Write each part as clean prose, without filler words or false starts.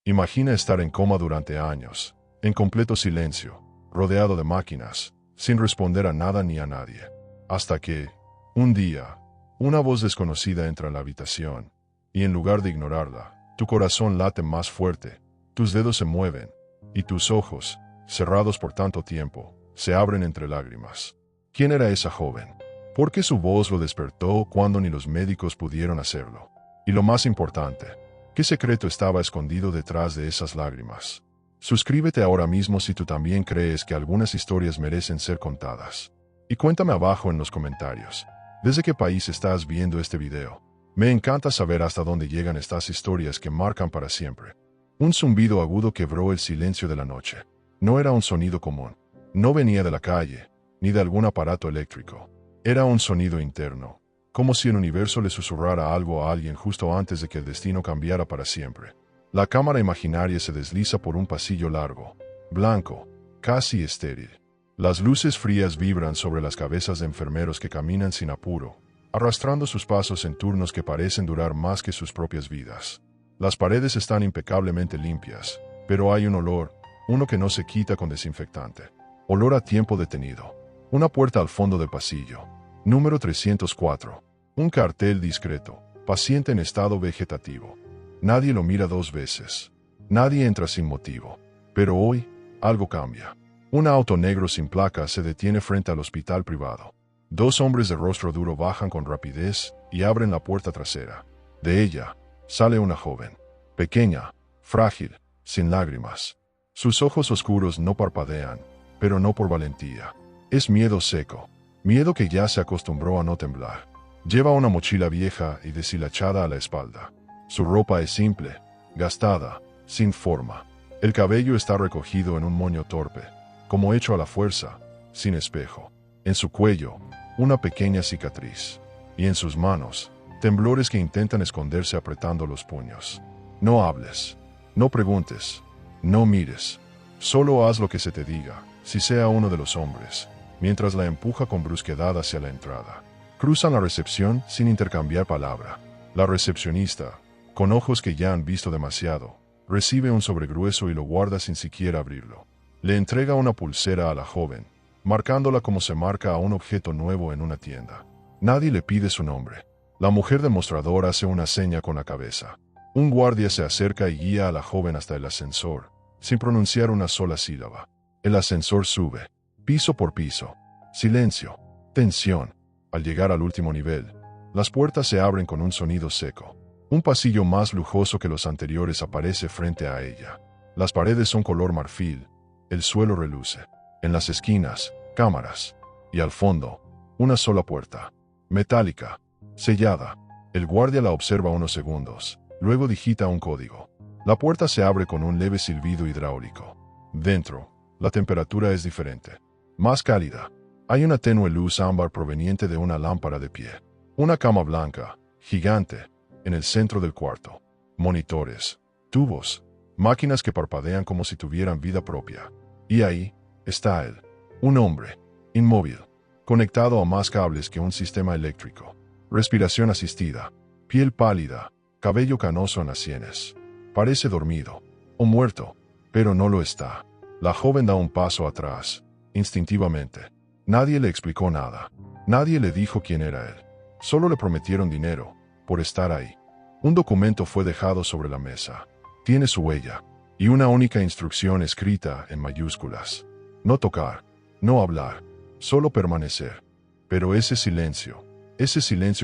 Imagina estar en coma durante años, en completo silencio, rodeado de máquinas, sin responder a nada ni a nadie. Hasta que, un día, una voz desconocida entra en la habitación, y en lugar de ignorarla, tu corazón late más fuerte, tus dedos se mueven, y tus ojos, cerrados por tanto tiempo, se abren entre lágrimas. ¿Quién era esa joven? ¿Por qué su voz lo despertó cuando ni los médicos pudieron hacerlo? Y lo más importante, ¿qué secreto estaba escondido detrás de esas lágrimas? Suscríbete ahora mismo si tú también crees que algunas historias merecen ser contadas. Y cuéntame abajo en los comentarios, ¿desde qué país estás viendo este video? Me encanta saber hasta dónde llegan estas historias que marcan para siempre. Un zumbido agudo quebró el silencio de la noche. No era un sonido común. No venía de la calle, ni de algún aparato eléctrico. Era un sonido interno, como si el universo le susurrara algo a alguien justo antes de que el destino cambiara para siempre. La cámara imaginaria se desliza por un pasillo largo, blanco, casi estéril. Las luces frías vibran sobre las cabezas de enfermeros que caminan sin apuro, arrastrando sus pasos en turnos que parecen durar más que sus propias vidas. Las paredes están impecablemente limpias, pero hay un olor, uno que no se quita con desinfectante. Olor a tiempo detenido. Una puerta al fondo del pasillo. Número 304. Un cartel discreto. Paciente en estado vegetativo. Nadie lo mira dos veces. Nadie entra sin motivo. Pero hoy, algo cambia. Un auto negro sin placa se detiene frente al hospital privado. Dos hombres de rostro duro bajan con rapidez y abren la puerta trasera. De ella, sale una joven. Pequeña, frágil, sin lágrimas. Sus ojos oscuros no parpadean, pero no por valentía. Es miedo seco. Miedo que ya se acostumbró a no temblar. Lleva una mochila vieja y deshilachada a la espalda. Su ropa es simple, gastada, sin forma. El cabello está recogido en un moño torpe, como hecho a la fuerza, sin espejo. En su cuello, una pequeña cicatriz. Y en sus manos, temblores que intentan esconderse apretando los puños. No hables. No preguntes. No mires. Solo haz lo que se te diga, si sea uno de los hombres, mientras la empuja con brusquedad hacia la entrada. Cruzan la recepción sin intercambiar palabra. La recepcionista, con ojos que ya han visto demasiado, recibe un sobre grueso y lo guarda sin siquiera abrirlo. Le entrega una pulsera a la joven, marcándola como se marca a un objeto nuevo en una tienda. Nadie le pide su nombre. La mujer del mostrador hace una seña con la cabeza. Un guardia se acerca y guía a la joven hasta el ascensor, sin pronunciar una sola sílaba. El ascensor sube, piso por piso. Silencio, tensión. Al llegar al último nivel, las puertas se abren con un sonido seco. Un pasillo más lujoso que los anteriores aparece frente a ella. Las paredes son color marfil, el suelo reluce. En las esquinas, cámaras. Y al fondo, una sola puerta, metálica, sellada. El guardia la observa unos segundos, luego digita un código. La puerta se abre con un leve silbido hidráulico. Dentro, la temperatura es diferente, más cálida. Hay una tenue luz ámbar proveniente de una lámpara de pie. Una cama blanca, gigante, en el centro del cuarto. Monitores, tubos, máquinas que parpadean como si tuvieran vida propia. Y ahí está él, un hombre, inmóvil, conectado a más cables que un sistema eléctrico. Respiración asistida, piel pálida, cabello canoso en las sienes. Parece dormido, o muerto, pero no lo está. La joven da un paso atrás, instintivamente. Nadie le explicó nada. Nadie le dijo quién era él. Solo le prometieron dinero, por estar ahí. Un documento fue dejado sobre la mesa. Tiene su huella, y una única instrucción escrita en mayúsculas. No tocar, no hablar, solo permanecer. Pero ese silencio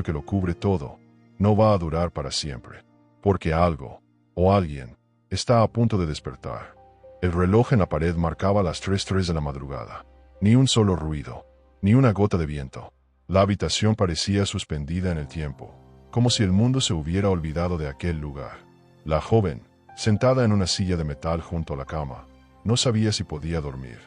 que lo cubre todo, no va a durar para siempre. Porque algo, o alguien, está a punto de despertar. El reloj en la pared marcaba las 3:03 de la madrugada. Ni un solo ruido, ni una gota de viento. La habitación parecía suspendida en el tiempo, como si el mundo se hubiera olvidado de aquel lugar. La joven, sentada en una silla de metal junto a la cama, no sabía si podía dormir.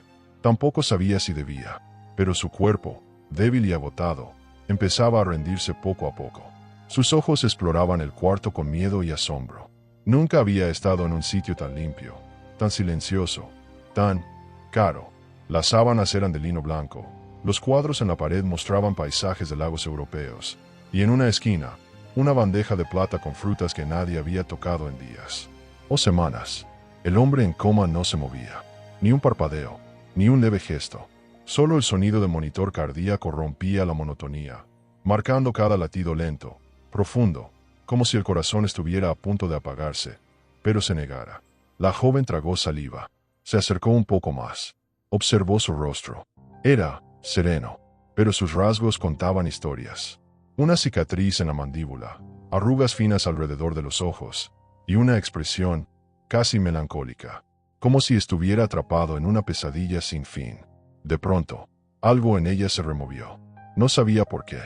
Tampoco sabía si debía, pero su cuerpo, débil y agotado, empezaba a rendirse poco a poco. Sus ojos exploraban el cuarto con miedo y asombro. Nunca había estado en un sitio tan limpio, tan silencioso, tan caro. Las sábanas eran de lino blanco, los cuadros en la pared mostraban paisajes de lagos europeos, y en una esquina, una bandeja de plata con frutas que nadie había tocado en días. o semanas. El hombre en coma no se movía. Ni un parpadeo, ni un leve gesto. Solo el sonido del monitor cardíaco rompía la monotonía, marcando cada latido lento, profundo, como si el corazón estuviera a punto de apagarse, pero se negara. La joven tragó saliva. Se acercó un poco más. Observó su rostro. Era sereno, pero sus rasgos contaban historias. Una cicatriz en la mandíbula, arrugas finas alrededor de los ojos, y una expresión casi melancólica, como si estuviera atrapado en una pesadilla sin fin. De pronto, algo en ella se removió. No sabía por qué,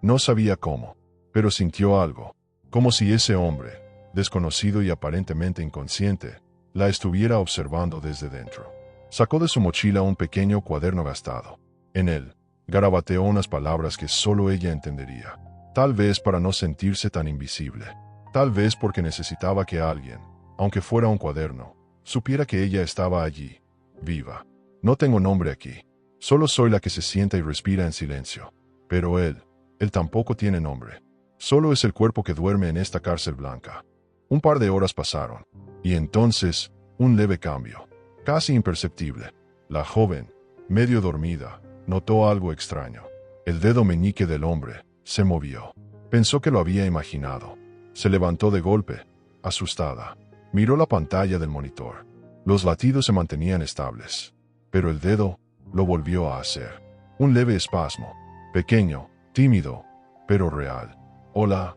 no sabía cómo, pero sintió algo, como si ese hombre, desconocido y aparentemente inconsciente, la estuviera observando desde dentro. Sacó de su mochila un pequeño cuaderno gastado. En él, garabateó unas palabras que solo ella entendería. Tal vez para no sentirse tan invisible. Tal vez porque necesitaba que alguien, aunque fuera un cuaderno, supiera que ella estaba allí, viva. No tengo nombre aquí. Solo soy la que se sienta y respira en silencio. Pero él tampoco tiene nombre. Solo es el cuerpo que duerme en esta cárcel blanca. Un par de horas pasaron. Y entonces, un leve cambio. Casi imperceptible. La joven, medio dormida, notó algo extraño. El dedo meñique del hombre se movió. Pensó que lo había imaginado. Se levantó de golpe, asustada. Miró la pantalla del monitor. Los latidos se mantenían estables. Pero el dedo lo volvió a hacer. Un leve espasmo. Pequeño, tímido, pero real. «Hola»,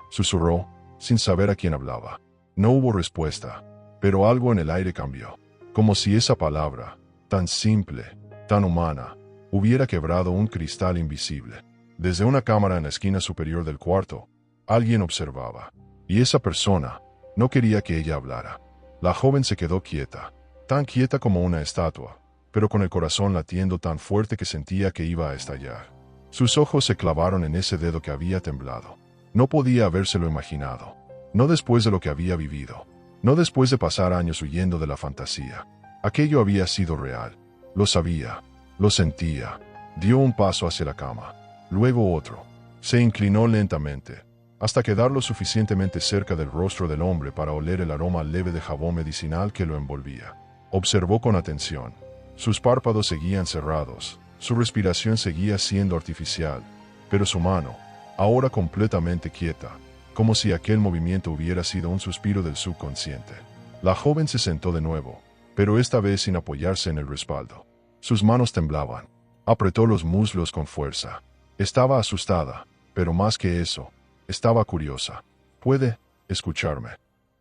susurró, sin saber a quién hablaba. No hubo respuesta, pero algo en el aire cambió. Como si esa palabra, tan simple, tan humana, hubiera quebrado un cristal invisible. Desde una cámara en la esquina superior del cuarto, alguien observaba. Y esa persona no quería que ella hablara. La joven se quedó quieta, tan quieta como una estatua, pero con el corazón latiendo tan fuerte que sentía que iba a estallar. Sus ojos se clavaron en ese dedo que había temblado. No podía habérselo imaginado. No después de lo que había vivido. No después de pasar años huyendo de la fantasía. Aquello había sido real. Lo sabía. Lo sentía. Dio un paso hacia la cama. Luego otro. Se inclinó lentamente, hasta quedar lo suficientemente cerca del rostro del hombre para oler el aroma leve de jabón medicinal que lo envolvía. Observó con atención. Sus párpados seguían cerrados. Su respiración seguía siendo artificial, pero su mano, ahora completamente quieta, como si aquel movimiento hubiera sido un suspiro del subconsciente. La joven se sentó de nuevo, pero esta vez sin apoyarse en el respaldo. Sus manos temblaban. Apretó los muslos con fuerza. Estaba asustada, pero más que eso, estaba curiosa. «¿Puede escucharme?»,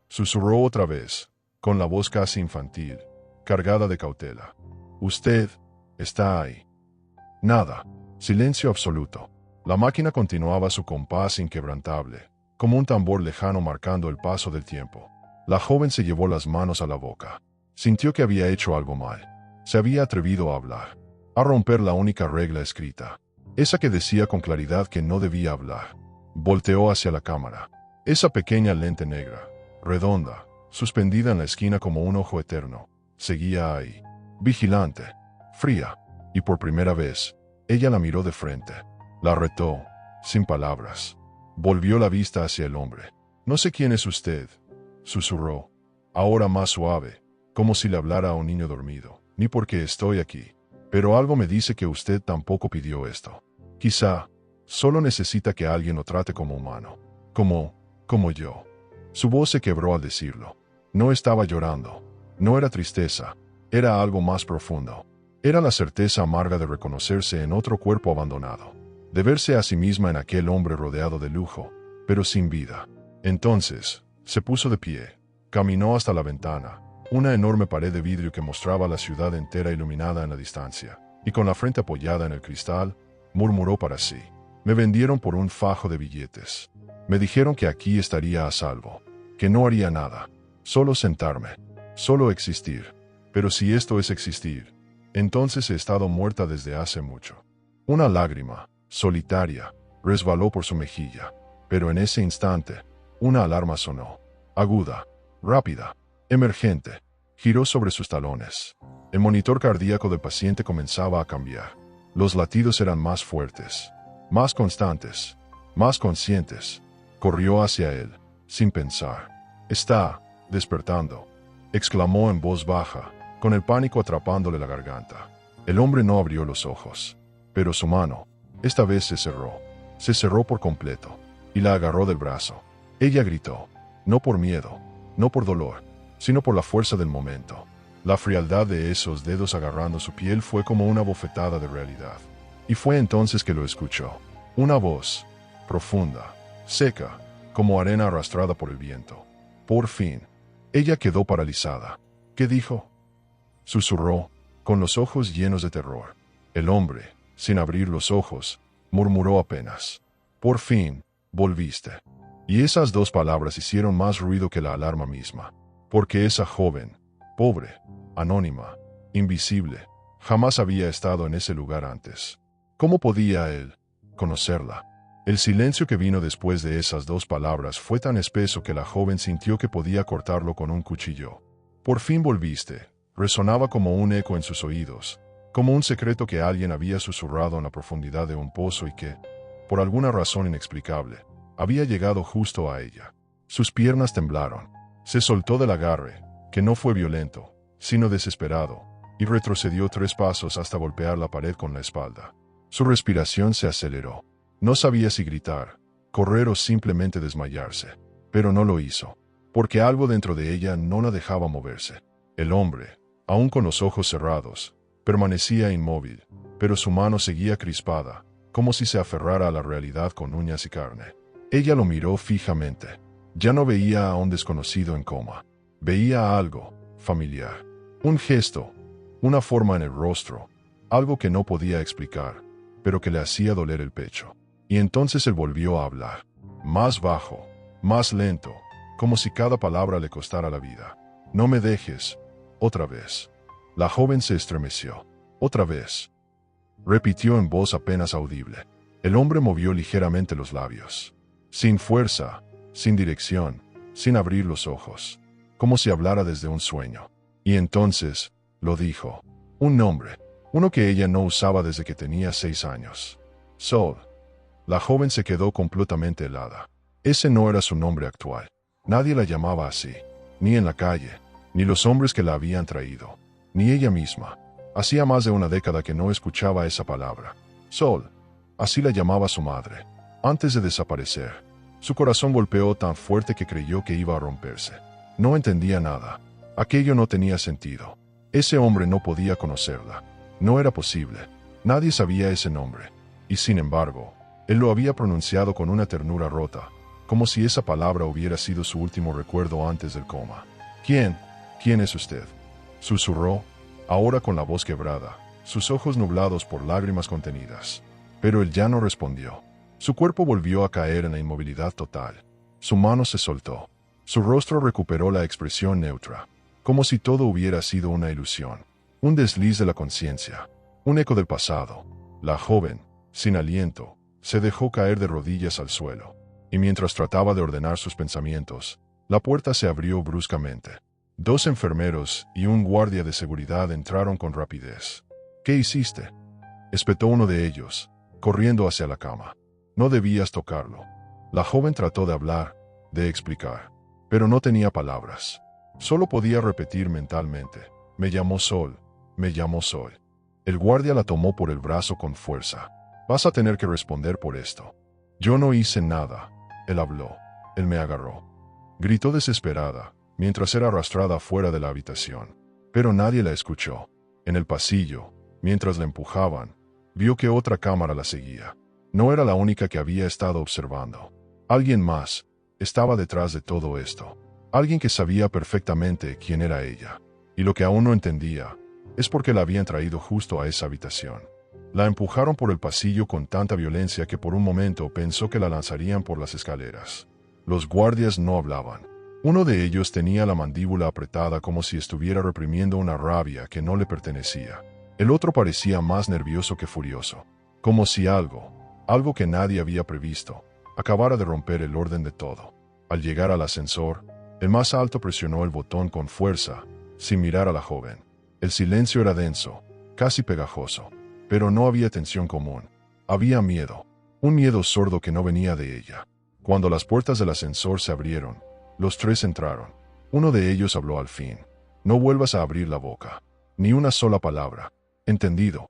susurró otra vez, con la voz casi infantil, cargada de cautela. «Usted está ahí». Nada. Silencio absoluto. La máquina continuaba su compás inquebrantable, como un tambor lejano marcando el paso del tiempo. La joven se llevó las manos a la boca. Sintió que había hecho algo mal. Se había atrevido a hablar, a romper la única regla escrita, esa que decía con claridad que no debía hablar. Volteó hacia la cámara. Esa pequeña lente negra, redonda, suspendida en la esquina como un ojo eterno, seguía ahí, vigilante, fría. Y por primera vez, ella la miró de frente. La retó, sin palabras. Volvió la vista hacia el hombre. «No sé quién es usted», susurró, ahora más suave, como si le hablara a un niño dormido, «ni por qué estoy aquí. Pero algo me dice que usted tampoco pidió esto. Quizá solo necesita que alguien lo trate como humano. Como yo». Su voz se quebró al decirlo. No estaba llorando. No era tristeza. Era algo más profundo. Era la certeza amarga de reconocerse en otro cuerpo abandonado, de verse a sí misma en aquel hombre rodeado de lujo, pero sin vida. Entonces, se puso de pie, caminó hasta la ventana, una enorme pared de vidrio que mostraba la ciudad entera iluminada en la distancia, y con la frente apoyada en el cristal, murmuró para sí. «Me vendieron por un fajo de billetes. Me dijeron que aquí estaría a salvo, que no haría nada, solo sentarme, solo existir. Pero si esto es existir, entonces he estado muerta desde hace mucho». Una lágrima, solitaria, resbaló por su mejilla, pero en ese instante, una alarma sonó. Aguda, rápida, emergente. Giró sobre sus talones. El monitor cardíaco del paciente comenzaba a cambiar. Los latidos eran más fuertes, más constantes, más conscientes. Corrió hacia él, sin pensar. «Está despertando, exclamó en voz baja, con el pánico atrapándole la garganta. El hombre no abrió los ojos, pero su mano, esta vez se cerró por completo, y la agarró del brazo. Ella gritó, no por miedo, no por dolor, sino por la fuerza del momento. La frialdad de esos dedos agarrando su piel fue como una bofetada de realidad. Y fue entonces que lo escuchó. Una voz, profunda, seca, como arena arrastrada por el viento. Por fin, ella quedó paralizada. ¿Qué dijo? Susurró, con los ojos llenos de terror. El hombre, sin abrir los ojos, murmuró apenas. Por fin, volviste. Y esas dos palabras hicieron más ruido que la alarma misma. Porque esa joven, pobre, anónima, invisible, jamás había estado en ese lugar antes. ¿Cómo podía él conocerla? El silencio que vino después de esas dos palabras fue tan espeso que la joven sintió que podía cortarlo con un cuchillo. Por fin volviste, resonaba como un eco en sus oídos, como un secreto que alguien había susurrado en la profundidad de un pozo y que, por alguna razón inexplicable, había llegado justo a ella. Sus piernas temblaron. Se soltó del agarre, que no fue violento, sino desesperado, y retrocedió 3 pasos hasta golpear la pared con la espalda. Su respiración se aceleró. No sabía si gritar, correr o simplemente desmayarse, pero no lo hizo, porque algo dentro de ella no la dejaba moverse. El hombre, aún con los ojos cerrados, permanecía inmóvil, pero su mano seguía crispada, como si se aferrara a la realidad con uñas y carne. Ella lo miró fijamente. Ya no veía a un desconocido en coma. Veía algo familiar. Un gesto, una forma en el rostro, algo que no podía explicar, pero que le hacía doler el pecho. Y entonces él volvió a hablar, más bajo, más lento, como si cada palabra le costara la vida. No me dejes, otra vez. La joven se estremeció. Otra vez. Repitió en voz apenas audible. El hombre movió ligeramente los labios. Sin fuerza, sin dirección, sin abrir los ojos, como si hablara desde un sueño. Y entonces, lo dijo. Un nombre, uno que ella no usaba desde que tenía 6 años. Sol. La joven se quedó completamente helada. Ese no era su nombre actual. Nadie la llamaba así, ni en la calle, ni los hombres que la habían traído, ni ella misma. Hacía más de una década que no escuchaba esa palabra. Sol. Así la llamaba su madre. Antes de desaparecer, su corazón golpeó tan fuerte que creyó que iba a romperse. No entendía nada. Aquello no tenía sentido. Ese hombre no podía conocerla. No era posible. Nadie sabía ese nombre. Y sin embargo, él lo había pronunciado con una ternura rota, como si esa palabra hubiera sido su último recuerdo antes del coma. ¿Quién? ¿Quién es usted? Susurró, ahora con la voz quebrada, sus ojos nublados por lágrimas contenidas. Pero él ya no respondió. Su cuerpo volvió a caer en la inmovilidad total. Su mano se soltó. Su rostro recuperó la expresión neutra, como si todo hubiera sido una ilusión, un desliz de la conciencia, un eco del pasado. La joven, sin aliento, se dejó caer de rodillas al suelo, y mientras trataba de ordenar sus pensamientos, la puerta se abrió bruscamente. 2 enfermeros y un guardia de seguridad entraron con rapidez. ¿Qué hiciste?, espetó uno de ellos, corriendo hacia la cama. No debías tocarlo. La joven trató de hablar, de explicar, pero no tenía palabras. Solo podía repetir mentalmente, me llamó Sol, me llamó Sol. El guardia la tomó por el brazo con fuerza. Vas a tener que responder por esto. Yo no hice nada. Él habló. Él me agarró. Gritó desesperada, mientras era arrastrada fuera de la habitación. Pero nadie la escuchó. En el pasillo, mientras la empujaban, vio que otra cámara la seguía. No era la única que había estado observando. Alguien más estaba detrás de todo esto. Alguien que sabía perfectamente quién era ella. Y lo que aún no entendía es por qué la habían traído justo a esa habitación. La empujaron por el pasillo con tanta violencia que por un momento pensó que la lanzarían por las escaleras. Los guardias no hablaban. Uno de ellos tenía la mandíbula apretada como si estuviera reprimiendo una rabia que no le pertenecía. El otro parecía más nervioso que furioso, como si algo que nadie había previsto, acabara de romper el orden de todo. Al llegar al ascensor, el más alto presionó el botón con fuerza, sin mirar a la joven. El silencio era denso, casi pegajoso, pero no había tensión común. Había miedo, un miedo sordo que no venía de ella. Cuando las puertas del ascensor se abrieron, los 3 entraron. Uno de ellos habló al fin. No vuelvas a abrir la boca. Ni una sola palabra. ¿Entendido?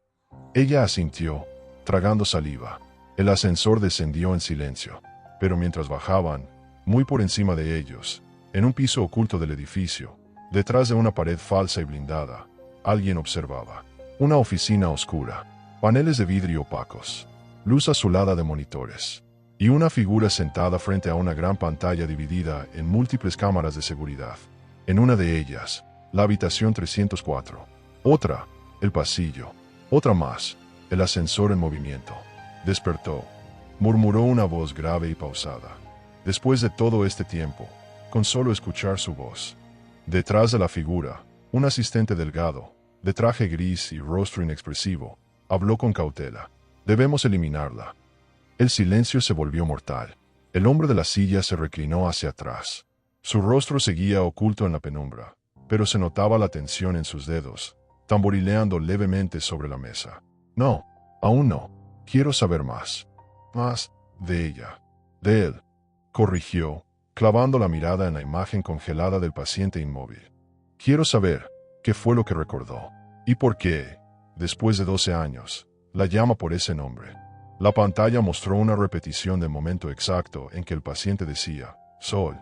Ella asintió, tragando saliva. El ascensor descendió en silencio. Pero mientras bajaban, muy por encima de ellos, en un piso oculto del edificio, detrás de una pared falsa y blindada, alguien observaba. Una oficina oscura, paneles de vidrio opacos, luz azulada de monitores, y una figura sentada frente a una gran pantalla dividida en múltiples cámaras de seguridad. En una de ellas, la habitación 304. Otra, el pasillo. Otra más, el ascensor en movimiento. Despertó. Murmuró una voz grave y pausada. Después de todo este tiempo, con solo escuchar su voz. Detrás de la figura, un asistente delgado, de traje gris y rostro inexpresivo, habló con cautela. Debemos eliminarla. El silencio se volvió mortal. El hombre de la silla se reclinó hacia atrás. Su rostro seguía oculto en la penumbra, pero se notaba la tensión en sus dedos, tamborileando levemente sobre la mesa. No, aún no. Quiero saber más. Más de ella. De él. Corrigió, clavando la mirada en la imagen congelada del paciente inmóvil. Quiero saber qué fue lo que recordó, y por qué, después de 12 años, la llama por ese nombre. La pantalla mostró una repetición del momento exacto en que el paciente decía, Sol.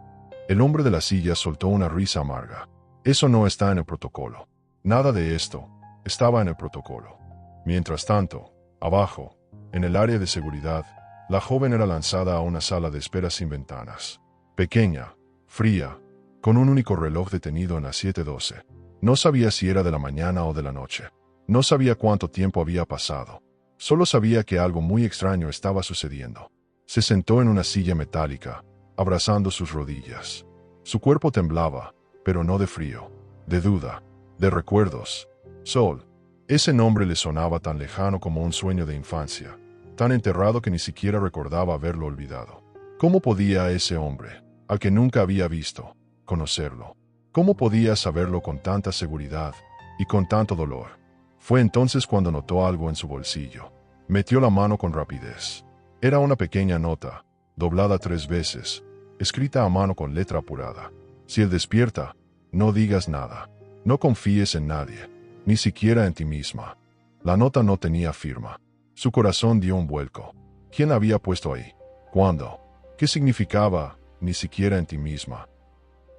El hombre de la silla soltó una risa amarga. Eso no está en el protocolo. Nada de esto estaba en el protocolo. Mientras tanto, abajo, en el área de seguridad, la joven era lanzada a una sala de espera sin ventanas. Pequeña, fría, con un único reloj detenido en las 7:12. No sabía si era de la mañana o de la noche. No sabía cuánto tiempo había pasado. Solo sabía que algo muy extraño estaba sucediendo. Se sentó en una silla metálica, abrazando sus rodillas. Su cuerpo temblaba, pero no de frío, de duda, de recuerdos. Sol. Ese nombre le sonaba tan lejano como un sueño de infancia, tan enterrado que ni siquiera recordaba haberlo olvidado. ¿Cómo podía ese hombre, al que nunca había visto, conocerlo? ¿Cómo podía saberlo con tanta seguridad y con tanto dolor? Fue entonces cuando notó algo en su bolsillo. Metió la mano con rapidez. Era una pequeña nota, doblada 3 veces, escrita a mano con letra apurada. Si él despierta, no digas nada. No confíes en nadie, ni siquiera en ti misma. La nota no tenía firma. Su corazón dio un vuelco. ¿Quién la había puesto ahí? ¿Cuándo? ¿Qué significaba, ni siquiera en ti misma?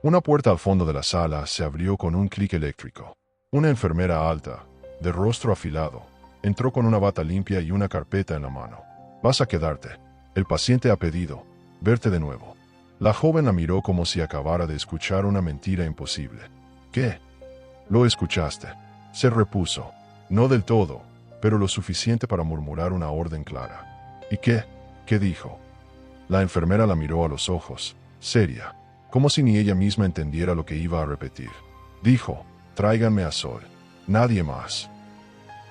Una puerta al fondo de la sala se abrió con un clic eléctrico. Una enfermera alta, de rostro afilado, entró con una bata limpia y una carpeta en la mano. Vas a quedarte. El paciente ha pedido verte de nuevo. La joven la miró como si acabara de escuchar una mentira imposible. ¿Qué? Lo escuchaste. Se repuso. No del todo, pero lo suficiente para murmurar una orden clara. ¿Y qué? ¿Qué dijo? La enfermera la miró a los ojos, seria, como si ni ella misma entendiera lo que iba a repetir. Dijo, tráiganme a Sol. Nadie más.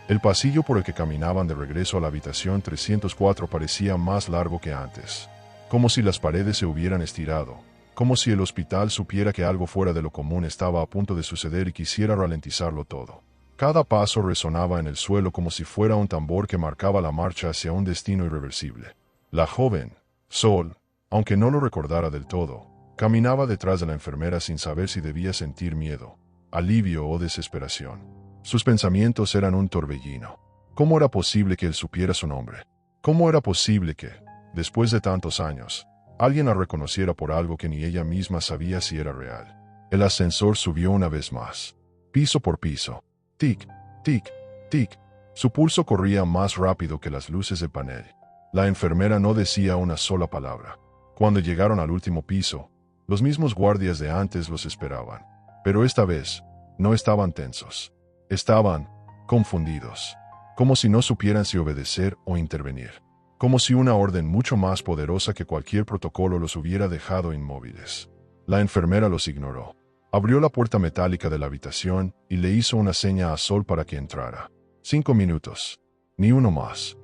El pasillo por el que caminaban de regreso a la habitación 304 parecía más largo que antes, como si las paredes se hubieran estirado, como si el hospital supiera que algo fuera de lo común estaba a punto de suceder y quisiera ralentizarlo todo. Cada paso resonaba en el suelo como si fuera un tambor que marcaba la marcha hacia un destino irreversible. La joven, Sol, aunque no lo recordara del todo, caminaba detrás de la enfermera sin saber si debía sentir miedo, alivio o desesperación. Sus pensamientos eran un torbellino. ¿Cómo era posible que él supiera su nombre? ¿Cómo era posible que, después de tantos años, alguien la reconociera por algo que ni ella misma sabía si era real? El ascensor subió una vez más, piso por piso. Tic, tic, tic. Su pulso corría más rápido que las luces del panel. La enfermera no decía una sola palabra. Cuando llegaron al último piso, los mismos guardias de antes los esperaban. Pero esta vez, no estaban tensos. Estaban confundidos. Como si no supieran si obedecer o intervenir. Como si una orden mucho más poderosa que cualquier protocolo los hubiera dejado inmóviles. La enfermera los ignoró. Abrió la puerta metálica de la habitación y le hizo una seña a Sol para que entrara. 5 minutos. Ni uno más.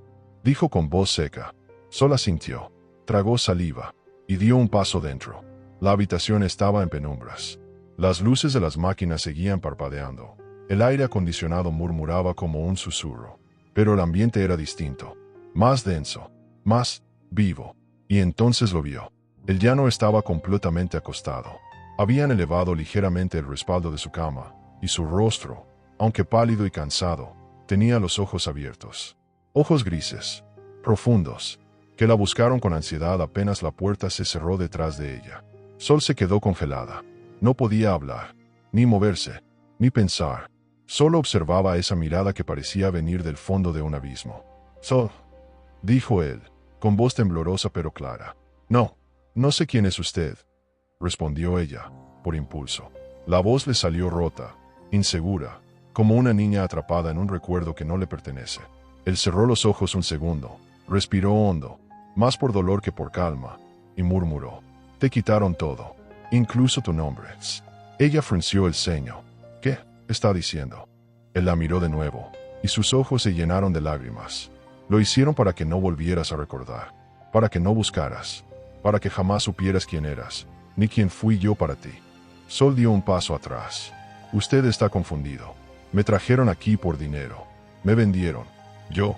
Dijo con voz seca. Sol asintió. Tragó saliva. Y dio un paso dentro. La habitación estaba en penumbras. Las luces de las máquinas seguían parpadeando. El aire acondicionado murmuraba como un susurro. Pero el ambiente era distinto. Más denso. Más vivo. Y entonces lo vio. Él ya no estaba completamente acostado. Habían elevado ligeramente el respaldo de su cama, y su rostro, aunque pálido y cansado, tenía los ojos abiertos. Ojos grises, profundos, que la buscaron con ansiedad apenas la puerta se cerró detrás de ella. Sol se quedó congelada. No podía hablar, ni moverse, ni pensar. Solo observaba esa mirada que parecía venir del fondo de un abismo. Sol, dijo él, con voz temblorosa pero clara. No, no sé quién es usted, respondió ella, por impulso. La voz le salió rota, insegura, como una niña atrapada en un recuerdo que no le pertenece. Él cerró los ojos un segundo, respiró hondo, más por dolor que por calma, y murmuró: te quitaron todo, incluso tu nombre. Ella frunció el ceño. ¿Qué está diciendo? Él la miró de nuevo, y sus ojos se llenaron de lágrimas. Lo hicieron para que no volvieras a recordar, para que no buscaras, para que jamás supieras quién eras, ni quién fui yo para ti. Sol dio un paso atrás. Usted está confundido. Me trajeron aquí por dinero. Me vendieron. Yo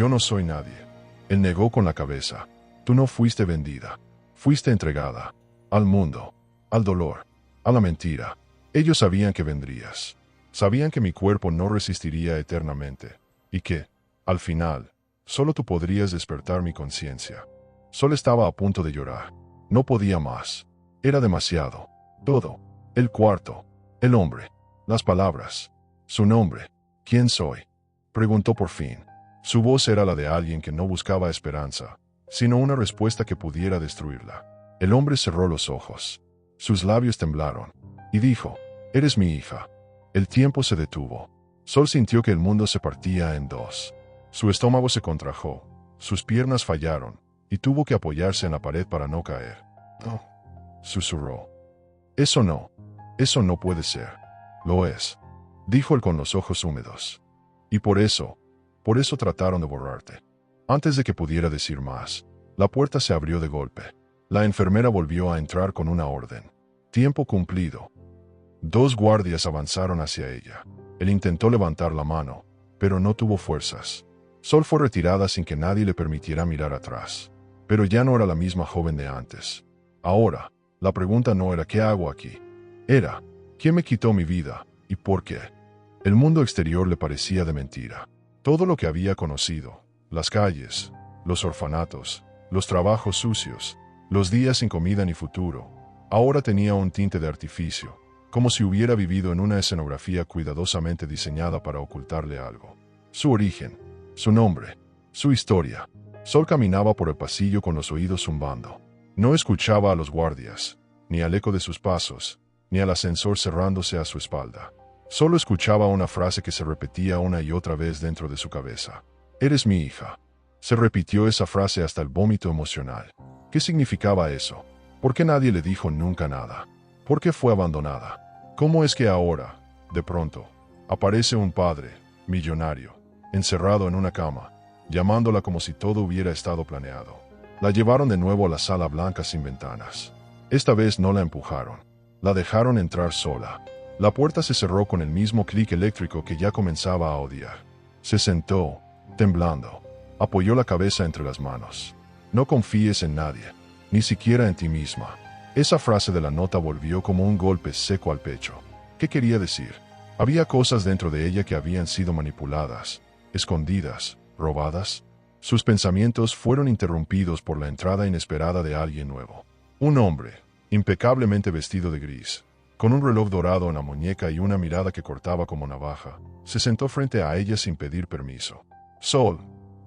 no soy nadie. Él negó con la cabeza. Tú no fuiste vendida. Fuiste entregada. Al mundo. Al dolor. A la mentira. Ellos sabían que vendrías. Sabían que mi cuerpo no resistiría eternamente. Y que, al final, solo tú podrías despertar mi conciencia. Sol estaba a punto de llorar. No podía más. Era demasiado. Todo. El cuarto. El hombre. Las palabras. Su nombre. ¿Quién soy? Preguntó por fin. Su voz era la de alguien que no buscaba esperanza, sino una respuesta que pudiera destruirla. El hombre cerró los ojos. Sus labios temblaron. Y dijo: eres mi hija. El tiempo se detuvo. Sol sintió que el mundo se partía en dos. Su estómago se contrajo. Sus piernas fallaron, y tuvo que apoyarse en la pared para no caer. No, susurró. Eso no puede ser. Lo es, dijo él con los ojos húmedos. Y por eso trataron de borrarte. Antes de que pudiera decir más, la puerta se abrió de golpe. La enfermera volvió a entrar con una orden. Tiempo cumplido. 2 guardias avanzaron hacia ella. Él intentó levantar la mano, pero no tuvo fuerzas. Sol fue retirada sin que nadie le permitiera mirar atrás. Pero ya no era la misma joven de antes. Ahora, la pregunta no era ¿qué hago aquí? Era ¿quién me quitó mi vida y por qué? El mundo exterior le parecía de mentira. Todo lo que había conocido, las calles, los orfanatos, los trabajos sucios, los días sin comida ni futuro, ahora tenía un tinte de artificio, como si hubiera vivido en una escenografía cuidadosamente diseñada para ocultarle algo. Su origen, su nombre, su historia. Sol caminaba por el pasillo con los oídos zumbando. No escuchaba a los guardias, ni al eco de sus pasos, ni al ascensor cerrándose a su espalda. Solo escuchaba una frase que se repetía una y otra vez dentro de su cabeza. Eres mi hija. Se repitió esa frase hasta el vómito emocional. ¿Qué significaba eso? ¿Por qué nadie le dijo nunca nada? ¿Por qué fue abandonada? ¿Cómo es que ahora, de pronto, aparece un padre, millonario, encerrado en una cama, llamándola como si todo hubiera estado planeado? La llevaron de nuevo a la sala blanca sin ventanas. Esta vez no la empujaron. La dejaron entrar sola. La puerta se cerró con el mismo clic eléctrico que ya comenzaba a odiar. Se sentó, temblando. Apoyó la cabeza entre las manos. No confíes en nadie, ni siquiera en ti misma. Esa frase de la nota volvió como un golpe seco al pecho. ¿Qué quería decir? Había cosas dentro de ella que habían sido manipuladas, escondidas, robadas. Sus pensamientos fueron interrumpidos por la entrada inesperada de alguien nuevo. Un hombre, impecablemente vestido de gris, con un reloj dorado en la muñeca y una mirada que cortaba como navaja, se sentó frente a ella sin pedir permiso. Sol,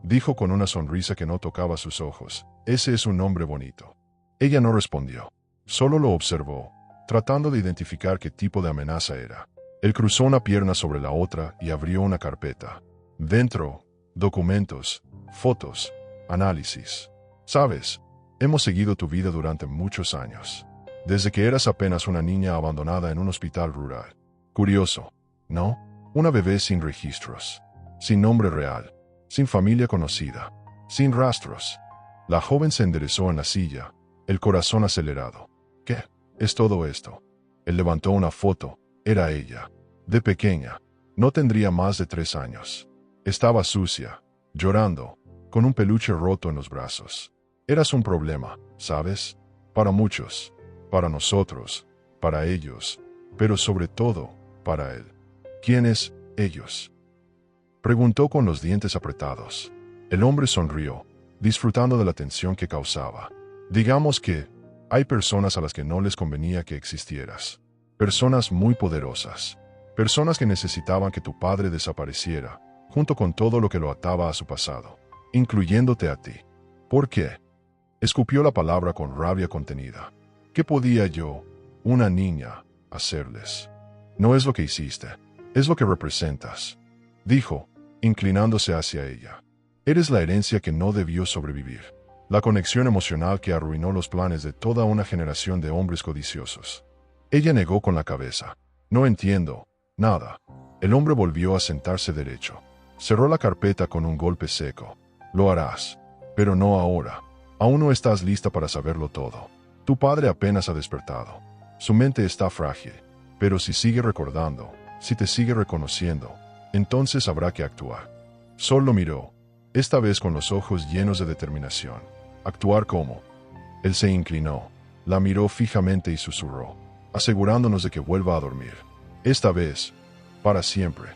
dijo con una sonrisa que no tocaba sus ojos, ese es un nombre bonito. Ella no respondió. Solo lo observó, tratando de identificar qué tipo de amenaza era. Él cruzó una pierna sobre la otra y abrió una carpeta. Dentro, documentos, fotos, análisis. Sabes, hemos seguido tu vida durante muchos años. Desde que eras apenas una niña abandonada en un hospital rural. Curioso, ¿no? Una bebé sin registros, sin nombre real, sin familia conocida, sin rastros. La joven se enderezó en la silla, el corazón acelerado. ¿Qué es todo esto? Él levantó una foto. Era ella, de pequeña. No tendría más de 3 años. Estaba sucia, llorando, con un peluche roto en los brazos. Eras un problema, ¿sabes? Para muchos. Para nosotros, para ellos, pero sobre todo, para él. ¿Quiénes, ellos? Preguntó con los dientes apretados. El hombre sonrió, disfrutando de la tensión que causaba. Digamos que hay personas a las que no les convenía que existieras. Personas muy poderosas. Personas que necesitaban que tu padre desapareciera, junto con todo lo que lo ataba a su pasado, incluyéndote a ti. ¿Por qué? Escupió la palabra con rabia contenida. ¿Qué podía yo, una niña, hacerles? No es lo que hiciste, es lo que representas, dijo, inclinándose hacia ella. Eres la herencia que no debió sobrevivir, la conexión emocional que arruinó los planes de toda una generación de hombres codiciosos. Ella negó con la cabeza. No entiendo, nada. El hombre volvió a sentarse derecho. Cerró la carpeta con un golpe seco. Lo harás, pero no ahora. Aún no estás lista para saberlo todo. Tu padre apenas ha despertado. Su mente está frágil, pero si sigue recordando, si te sigue reconociendo, entonces habrá que actuar. Sol lo miró, esta vez con los ojos llenos de determinación. ¿Actuar cómo? Él se inclinó, la miró fijamente y susurró, asegurándonos de que vuelva a dormir. Esta vez, para siempre.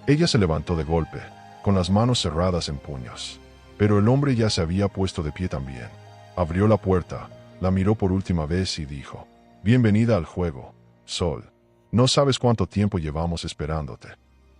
Ella se levantó de golpe, con las manos cerradas en puños. Pero el hombre ya se había puesto de pie también. Abrió la puerta, la miró por última vez y dijo, «Bienvenida al juego, Sol. No sabes cuánto tiempo llevamos esperándote».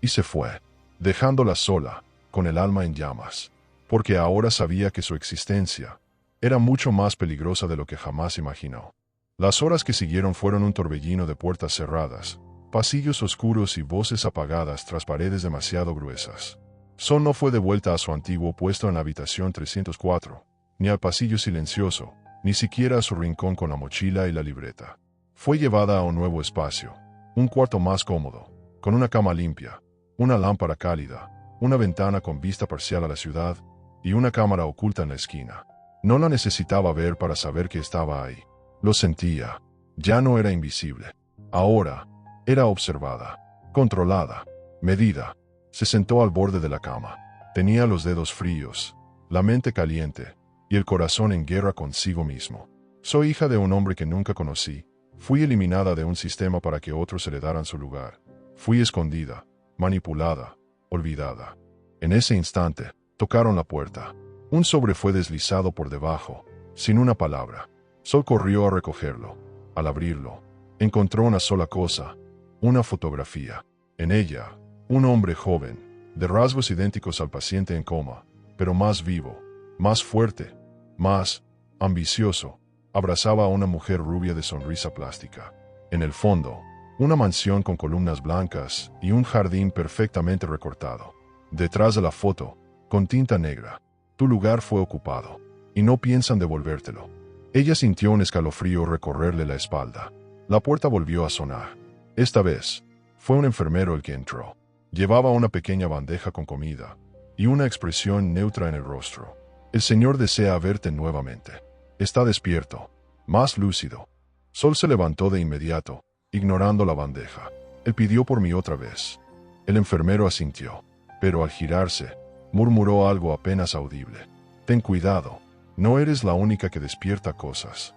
Y se fue, dejándola sola, con el alma en llamas, porque ahora sabía que su existencia era mucho más peligrosa de lo que jamás imaginó. Las horas que siguieron fueron un torbellino de puertas cerradas, pasillos oscuros y voces apagadas tras paredes demasiado gruesas. Sol no fue de vuelta a su antiguo puesto en la habitación 304, ni al pasillo silencioso, ni siquiera a su rincón con la mochila y la libreta. Fue llevada a un nuevo espacio, un cuarto más cómodo, con una cama limpia, una lámpara cálida, una ventana con vista parcial a la ciudad y una cámara oculta en la esquina. No la necesitaba ver para saber que estaba ahí. Lo sentía. Ya no era invisible. Ahora era observada, controlada, medida. Se sentó al borde de la cama. Tenía los dedos fríos, la mente caliente y el corazón en guerra consigo mismo. Soy hija de un hombre que nunca conocí. Fui eliminada de un sistema para que otros heredaran su lugar. Fui escondida, manipulada, olvidada. En ese instante, tocaron la puerta. Un sobre fue deslizado por debajo, sin una palabra. Sol corrió a recogerlo. Al abrirlo, encontró una sola cosa, una fotografía. En ella, un hombre joven, de rasgos idénticos al paciente en coma, pero más vivo, más fuerte, más ambicioso, abrazaba a una mujer rubia de sonrisa plástica. En el fondo, una mansión con columnas blancas y un jardín perfectamente recortado. Detrás de la foto, con tinta negra, tu lugar fue ocupado, y no piensan devolvértelo. Ella sintió un escalofrío recorrerle la espalda. La puerta volvió a sonar. Esta vez, fue un enfermero el que entró. Llevaba una pequeña bandeja con comida y una expresión neutra en el rostro. El señor desea verte nuevamente. Está despierto, más lúcido. Sol se levantó de inmediato, ignorando la bandeja. Él pidió por mí otra vez. El enfermero asintió, pero al girarse, murmuró algo apenas audible. Ten cuidado, no eres la única que despierta cosas.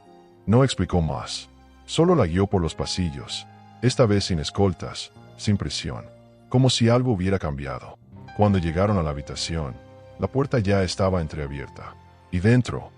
No explicó más. Solo la guió por los pasillos, esta vez sin escoltas, sin presión, como si algo hubiera cambiado. Cuando llegaron a la habitación, la puerta ya estaba entreabierta, y dentro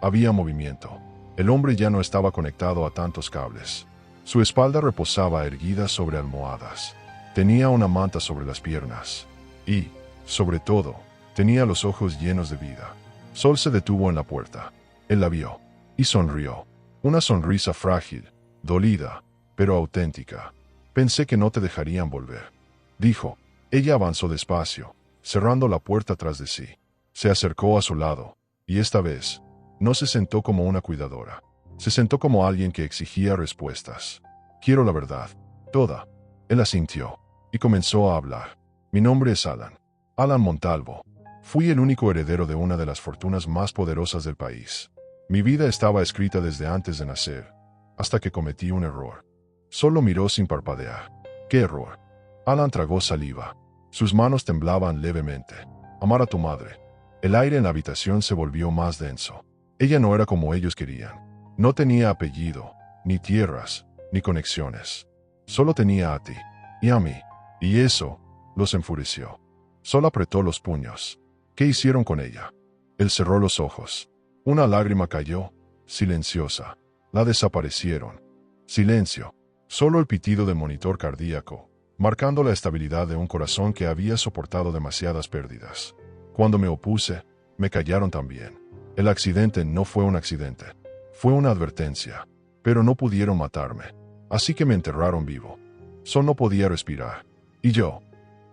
había movimiento. El hombre ya no estaba conectado a tantos cables. Su espalda reposaba erguida sobre almohadas. Tenía una manta sobre las piernas. Y, sobre todo, tenía los ojos llenos de vida. Sol se detuvo en la puerta. Él la vio. Y sonrió. Una sonrisa frágil, dolida, pero auténtica. Pensé que no te dejarían volver, dijo. Ella avanzó despacio, cerrando la puerta tras de sí. Se acercó a su lado, y esta vez, no se sentó como una cuidadora. Se sentó como alguien que exigía respuestas. Quiero la verdad. Toda. Él asintió, y comenzó a hablar. Mi nombre es Alan. Alan Montalvo. Fui el único heredero de una de las fortunas más poderosas del país. Mi vida estaba escrita desde antes de nacer, hasta que cometí un error. Solo miró sin parpadear. ¿Qué error? Alan tragó saliva. Sus manos temblaban levemente. Amar a tu madre. El aire en la habitación se volvió más denso. Ella no era como ellos querían. No tenía apellido, ni tierras, ni conexiones. Solo tenía a ti y a mí, y eso los enfureció. Sol apretó los puños. ¿Qué hicieron con ella? Él cerró los ojos. Una lágrima cayó, silenciosa. La desaparecieron. Silencio. Solo el pitido del monitor cardíaco, marcando la estabilidad de un corazón que había soportado demasiadas pérdidas. Cuando me opuse, me callaron también. El accidente no fue un accidente. Fue una advertencia. Pero no pudieron matarme. Así que me enterraron vivo. Sol no podía respirar. Y yo.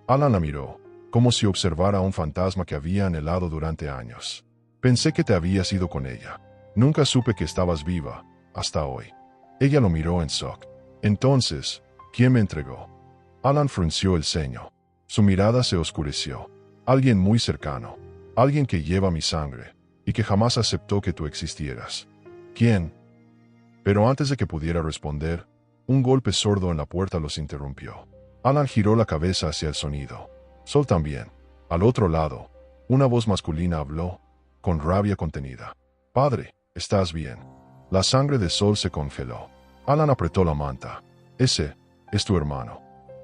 Alan la miró, como si observara a un fantasma que había anhelado durante años. Pensé que te habías ido con ella. Nunca supe que estabas viva, hasta hoy. Ella lo miró en shock. Entonces, ¿quién me entregó? Alan frunció el ceño. Su mirada se oscureció. Alguien muy cercano. Alguien que lleva mi sangre, y que jamás aceptó que tú existieras. ¿Quién? Pero antes de que pudiera responder, un golpe sordo en la puerta los interrumpió. Alan giró la cabeza hacia el sonido. Sol también. Al otro lado, una voz masculina habló, con rabia contenida. Padre, ¿estás bien? La sangre de Sol se congeló. Alan apretó la manta. Ese es tu hermano.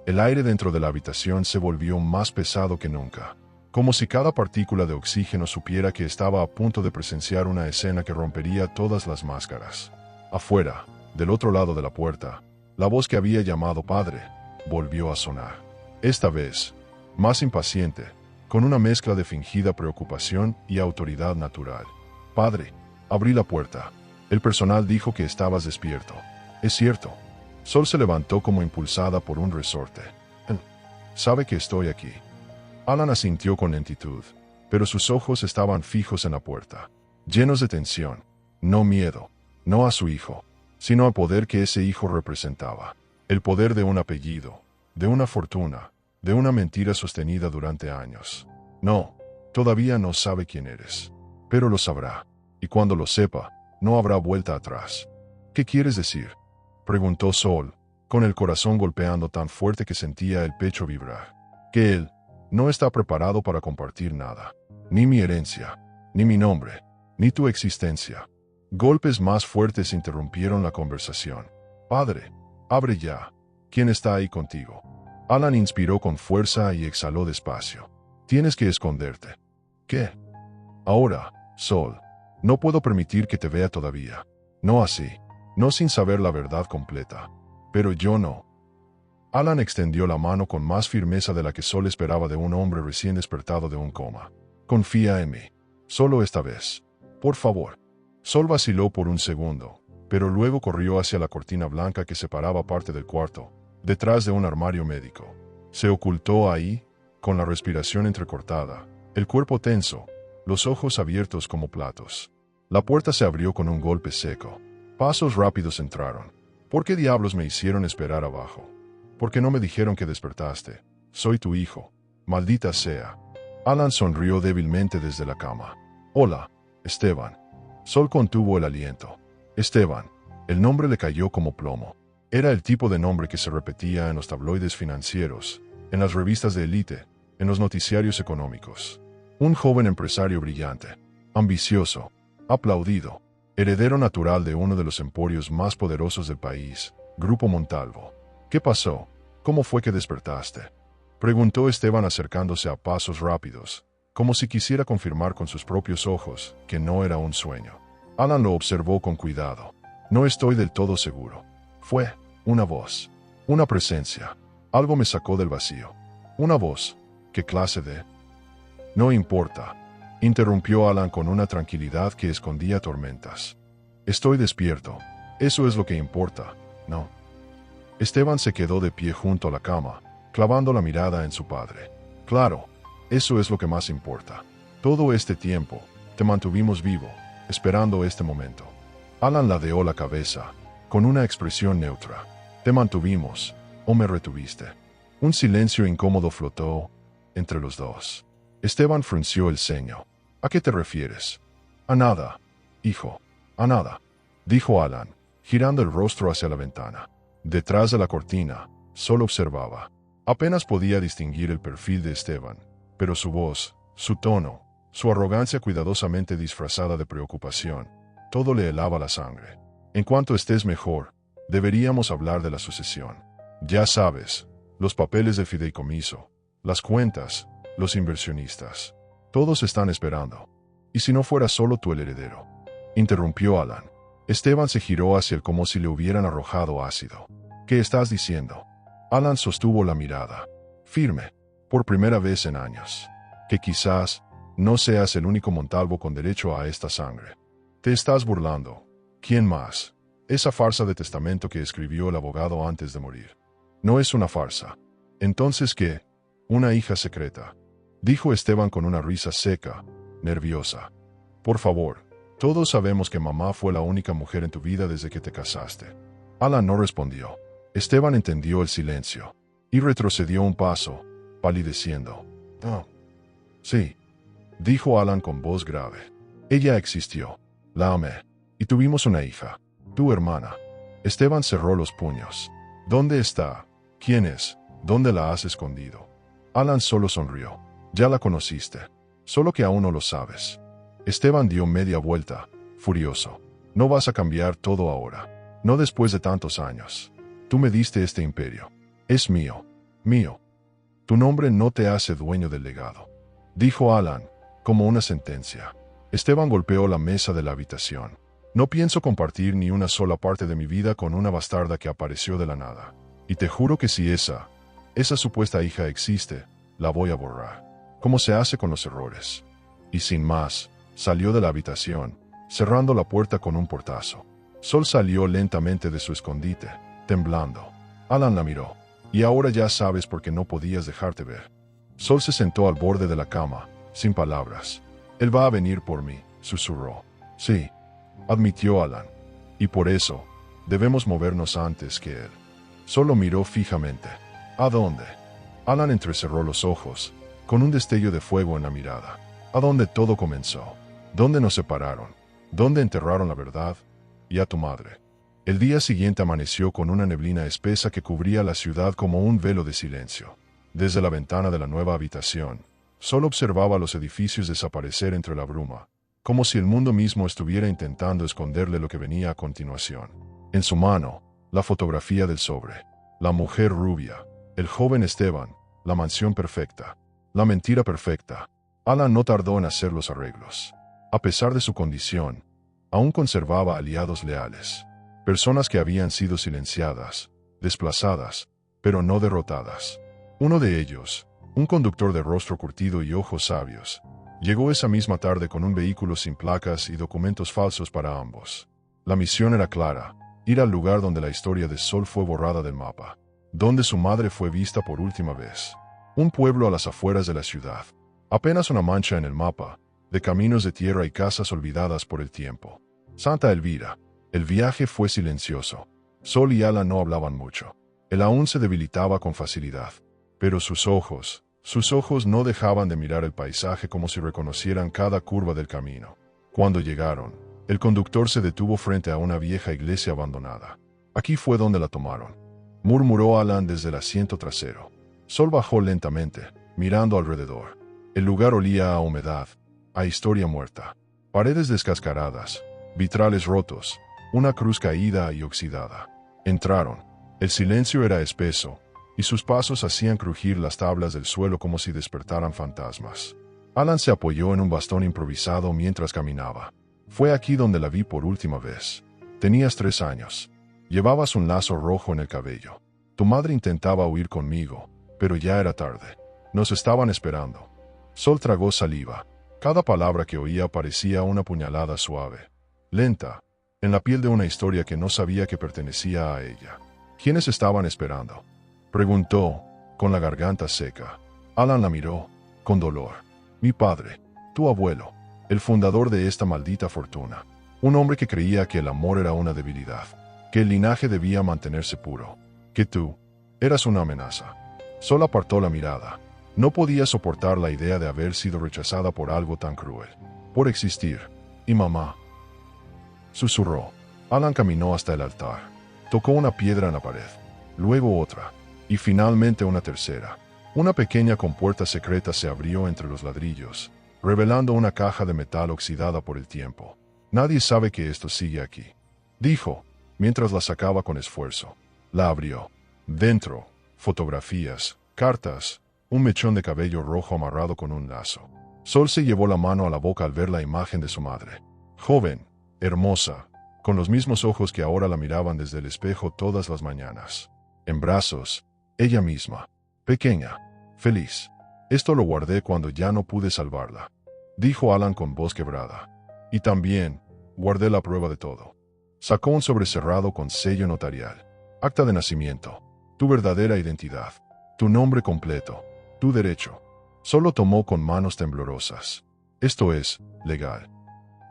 El aire dentro de la habitación se volvió más pesado que nunca, como si cada partícula de oxígeno supiera que estaba a punto de presenciar una escena que rompería todas las máscaras. Afuera, del otro lado de la puerta, la voz que había llamado padre volvió a sonar. Esta vez, más impaciente, con una mezcla de fingida preocupación y autoridad natural. Padre, abrí la puerta. El personal dijo que estabas despierto. Es cierto. Sol se levantó como impulsada por un resorte. Sabe que estoy aquí. Alan asintió con lentitud, pero sus ojos estaban fijos en la puerta, llenos de tensión. No miedo, no a su hijo, sino al poder que ese hijo representaba. El poder de un apellido, de una fortuna, de una mentira sostenida durante años. No, todavía no sabe quién eres, pero lo sabrá, y cuando lo sepa, no habrá vuelta atrás. ¿Qué quieres decir?, preguntó Sol, con el corazón golpeando tan fuerte que sentía el pecho vibrar. Que él no está preparado para compartir nada, ni mi herencia, ni mi nombre, ni tu existencia. Golpes más fuertes interrumpieron la conversación. Padre, abre ya. ¿Quién está ahí contigo? Alan inspiró con fuerza y exhaló despacio. Tienes que esconderte. ¿Qué? Ahora, Sol. No puedo permitir que te vea todavía. No así. No sin saber la verdad completa. Pero yo no. Alan extendió la mano con más firmeza de la que Sol esperaba de un hombre recién despertado de un coma. Confía en mí. Solo esta vez. Por favor. Sol vaciló por un segundo, pero luego corrió hacia la cortina blanca que separaba parte del cuarto, detrás de un armario médico. Se ocultó ahí, con la respiración entrecortada, el cuerpo tenso, los ojos abiertos como platos. La puerta se abrió con un golpe seco. Pasos rápidos entraron. ¿Por qué diablos me hicieron esperar abajo? ¿Por qué no me dijeron que despertaste? Soy tu hijo. Maldita sea. Alan sonrió débilmente desde la cama. Hola, Esteban. Sol contuvo el aliento. Esteban. El nombre le cayó como plomo. Era el tipo de nombre que se repetía en los tabloides financieros, en las revistas de élite, en los noticiarios económicos. Un joven empresario brillante, ambicioso, aplaudido, heredero natural de uno de los emporios más poderosos del país, Grupo Montalvo. ¿Qué pasó? ¿Cómo fue que despertaste?, preguntó Esteban acercándose a pasos rápidos, como si quisiera confirmar con sus propios ojos que no era un sueño. Alan lo observó con cuidado. No estoy del todo seguro. Fue una voz, una presencia. Algo me sacó del vacío. Una voz. ¿Qué clase de...? No importa, interrumpió Alan con una tranquilidad que escondía tormentas. Estoy despierto. Eso es lo que importa, ¿no? Esteban se quedó de pie junto a la cama, clavando la mirada en su padre. Claro, eso es lo que más importa. Todo este tiempo, te mantuvimos vivo, esperando este momento. Alan ladeó la cabeza, con una expresión neutra. Te mantuvimos, o me retuviste. Un silencio incómodo flotó entre los dos. Esteban frunció el ceño. ¿A qué te refieres? A nada, hijo, a nada, dijo Alan, girando el rostro hacia la ventana. Detrás de la cortina, Sol observaba. Apenas podía distinguir el perfil de Esteban, pero su voz, su tono, su arrogancia cuidadosamente disfrazada de preocupación, todo le helaba la sangre. En cuanto estés mejor, Deberíamos hablar de la sucesión. Ya sabes, los papeles del fideicomiso, las cuentas, los inversionistas. Todos están esperando. ¿Y si no fuera solo tú el heredero?, interrumpió Alan. Esteban se giró hacia él como si le hubieran arrojado ácido. ¿Qué estás diciendo? Alan sostuvo la mirada, firme, por primera vez en años. Que quizás no seas el único Montalvo con derecho a esta sangre. Te estás burlando. ¿Quién más? Esa farsa de testamento que escribió el abogado antes de morir. No es una farsa. ¿Entonces qué? Una hija secreta, dijo Esteban con una risa seca, nerviosa. Por favor, todos sabemos que mamá fue la única mujer en tu vida desde que te casaste. Alan no respondió. Esteban entendió el silencio y retrocedió un paso, palideciendo. «Oh, sí», dijo Alan con voz grave. «Ella existió. La amé. Y tuvimos una hija. Tu hermana». Esteban cerró los puños. «¿Dónde está? ¿Quién es? ¿Dónde la has escondido?» Alan solo sonrió. «Ya la conociste. Solo que aún no lo sabes». Esteban dio media vuelta, furioso. «No vas a cambiar todo ahora. No después de tantos años. Tú me diste este imperio. Es mío. Mío. Tu nombre no te hace dueño del legado», dijo Alan, como una sentencia. Esteban golpeó la mesa de la habitación. «No pienso compartir ni una sola parte de mi vida con una bastarda que apareció de la nada. Y te juro que si esa supuesta hija existe, la voy a borrar. Como se hace con los errores». Y sin más, salió de la habitación, cerrando la puerta con un portazo. Sol salió lentamente de su escondite, temblando. Alan la miró. «Y ahora ya sabes por qué no podías dejarte ver». Sol se sentó al borde de la cama, sin palabras. «Él va a venir por mí», susurró. «Sí», admitió Alan. «Y por eso, debemos movernos antes que él». Sol lo miró fijamente. «¿A dónde?». Alan entrecerró los ojos, con un destello de fuego en la mirada. «¿A dónde todo comenzó? ¿Dónde nos separaron? ¿Dónde enterraron la verdad? Y a tu madre». El día siguiente amaneció con una neblina espesa que cubría la ciudad como un velo de silencio. Desde la ventana de la nueva habitación, Sol observaba los edificios desaparecer entre la bruma, como si el mundo mismo estuviera intentando esconderle lo que venía a continuación. En su mano, la fotografía del sobre, la mujer rubia, el joven Esteban, la mansión perfecta, la mentira perfecta. Alan no tardó en hacer los arreglos. A pesar de su condición, aún conservaba aliados leales. Personas que habían sido silenciadas, desplazadas, pero no derrotadas. Uno de ellos, un conductor de rostro curtido y ojos sabios, llegó esa misma tarde con un vehículo sin placas y documentos falsos para ambos. La misión era clara: ir al lugar donde la historia de Sol fue borrada del mapa, donde su madre fue vista por última vez. Un pueblo a las afueras de la ciudad, apenas una mancha en el mapa, de caminos de tierra y casas olvidadas por el tiempo. Santa Elvira. El viaje fue silencioso. Sol y Alan no hablaban mucho. Él aún se debilitaba con facilidad. Pero sus ojos no dejaban de mirar el paisaje como si reconocieran cada curva del camino. Cuando llegaron, el conductor se detuvo frente a una vieja iglesia abandonada. «Aquí fue donde la tomaron», murmuró Alan desde el asiento trasero. Sol bajó lentamente, mirando alrededor. El lugar olía a humedad, a historia muerta. Paredes descascaradas, vitrales rotos, una cruz caída y oxidada. Entraron. El silencio era espeso, y sus pasos hacían crujir las tablas del suelo como si despertaran fantasmas. Alan se apoyó en un bastón improvisado mientras caminaba. «Fue aquí donde la vi por última vez. Tenías 3 años. Llevabas un lazo rojo en el cabello. Tu madre intentaba huir conmigo, pero ya era tarde. Nos estaban esperando». Sol tragó saliva. Cada palabra que oía parecía una puñalada suave, lenta, en la piel de una historia que no sabía que pertenecía a ella. «¿Quiénes estaban esperando?», preguntó, con la garganta seca. Alan la miró, con dolor. «Mi padre, tu abuelo, el fundador de esta maldita fortuna. Un hombre que creía que el amor era una debilidad, que el linaje debía mantenerse puro, que tú eras una amenaza». Sol apartó la mirada. No podía soportar la idea de haber sido rechazada por algo tan cruel. Por existir. «¿Y mamá?», susurró. Alan caminó hasta el altar. Tocó una piedra en la pared, luego otra, y finalmente una tercera. Una pequeña compuerta secreta se abrió entre los ladrillos, revelando una caja de metal oxidada por el tiempo. «Nadie sabe que esto sigue aquí», dijo, mientras la sacaba con esfuerzo. La abrió. Dentro, fotografías, cartas, un mechón de cabello rojo amarrado con un lazo. Sol se llevó la mano a la boca al ver la imagen de su madre. Joven, hermosa, con los mismos ojos que ahora la miraban desde el espejo todas las mañanas. En brazos, ella misma, pequeña, feliz. Esto lo guardé cuando ya no pude salvarla, dijo Alan con voz quebrada. Y también, guardé la prueba de todo. Sacó un sobre cerrado con sello notarial. Acta de nacimiento, tu verdadera identidad, tu nombre completo, tu derecho. Solo tomó con manos temblorosas. Esto es, legal.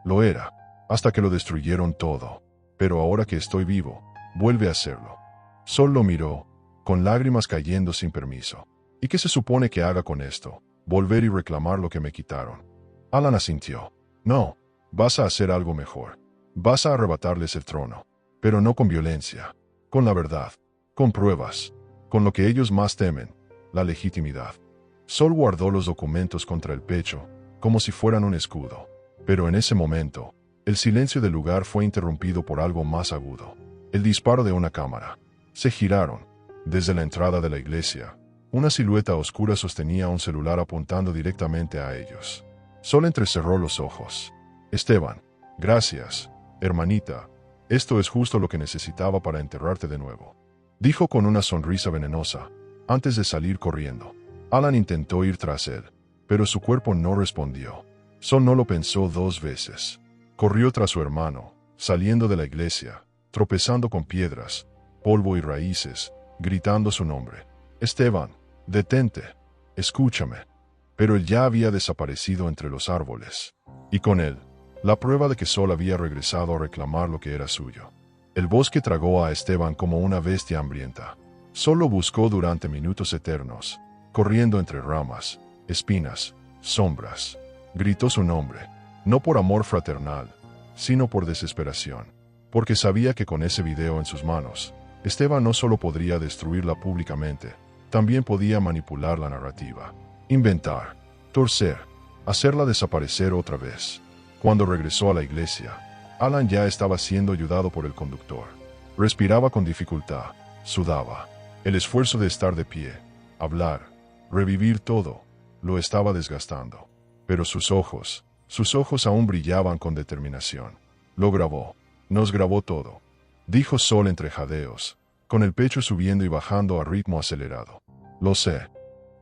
Lo era, hasta que lo destruyeron todo. Pero ahora que estoy vivo, vuelve a hacerlo. Sol lo miró, con lágrimas cayendo sin permiso. ¿Y qué se supone que haga con esto? Volver y reclamar lo que me quitaron. Alan asintió. No, vas a hacer algo mejor. Vas a arrebatarles el trono. Pero no con violencia. Con la verdad. Con pruebas. Con lo que ellos más temen. La legitimidad. Sol guardó los documentos contra el pecho, como si fueran un escudo. Pero en ese momento, el silencio del lugar fue interrumpido por algo más agudo. El disparo de una cámara. Se giraron. Desde la entrada de la iglesia, una silueta oscura sostenía un celular apuntando directamente a ellos. Sol entrecerró los ojos. Esteban, gracias, hermanita. Esto es justo lo que necesitaba para enterrarte de nuevo, dijo con una sonrisa venenosa, antes de salir corriendo. Alan intentó ir tras él, pero su cuerpo no respondió. Sol no lo pensó dos veces. Corrió tras su hermano, saliendo de la iglesia, tropezando con piedras, polvo y raíces, gritando su nombre. Esteban, detente, escúchame. Pero él ya había desaparecido entre los árboles. Y con él, la prueba de que Sol había regresado a reclamar lo que era suyo. El bosque tragó a Esteban como una bestia hambrienta. Sol lo buscó durante minutos eternos, corriendo entre ramas, espinas, sombras. Gritó su nombre, no por amor fraternal, sino por desesperación. Porque sabía que con ese video en sus manos, Esteban no solo podría destruirla públicamente, también podía manipular la narrativa, inventar, torcer, hacerla desaparecer otra vez. Cuando regresó a la iglesia, Alan ya estaba siendo ayudado por el conductor. Respiraba con dificultad, sudaba. El esfuerzo de estar de pie, hablar, revivir todo, lo estaba desgastando. Pero sus ojos aún brillaban con determinación. Lo grabó, nos grabó todo, dijo Sol entre jadeos, con el pecho subiendo y bajando a ritmo acelerado. Lo sé,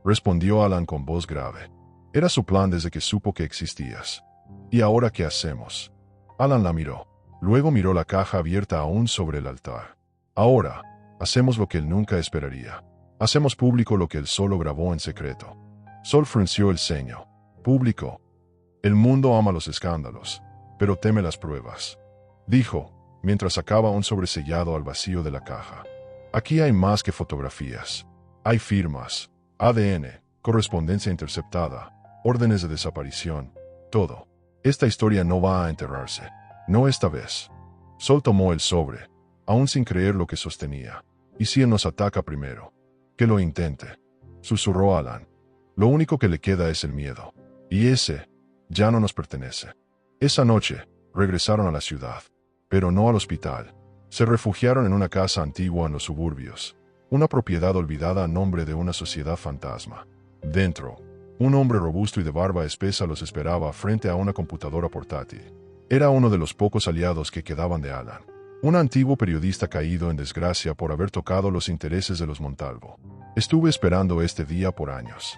respondió Alan con voz grave. Era su plan desde que supo que existías. ¿Y ahora qué hacemos? Alan la miró. Luego miró la caja abierta aún sobre el altar. Ahora, hacemos lo que él nunca esperaría. Hacemos público lo que él solo grabó en secreto. Sol frunció el ceño. Público. El mundo ama los escándalos, pero teme las pruebas, dijo, mientras sacaba un sobresellado al vacío de la caja. Aquí hay más que fotografías. Hay firmas, ADN, correspondencia interceptada, órdenes de desaparición, todo. Esta historia no va a enterrarse. No esta vez. Sol tomó el sobre, aún sin creer lo que sostenía. ¿Y si él nos ataca primero? Que lo intente, susurró Alan. Lo único que le queda es el miedo. Y ese ya no nos pertenece. Esa noche, regresaron a la ciudad, pero no al hospital. Se refugiaron en una casa antigua en los suburbios, una propiedad olvidada a nombre de una sociedad fantasma. Dentro, un hombre robusto y de barba espesa los esperaba frente a una computadora portátil. Era uno de los pocos aliados que quedaban de Alan, un antiguo periodista caído en desgracia por haber tocado los intereses de los Montalvo. Estuve esperando este día por años,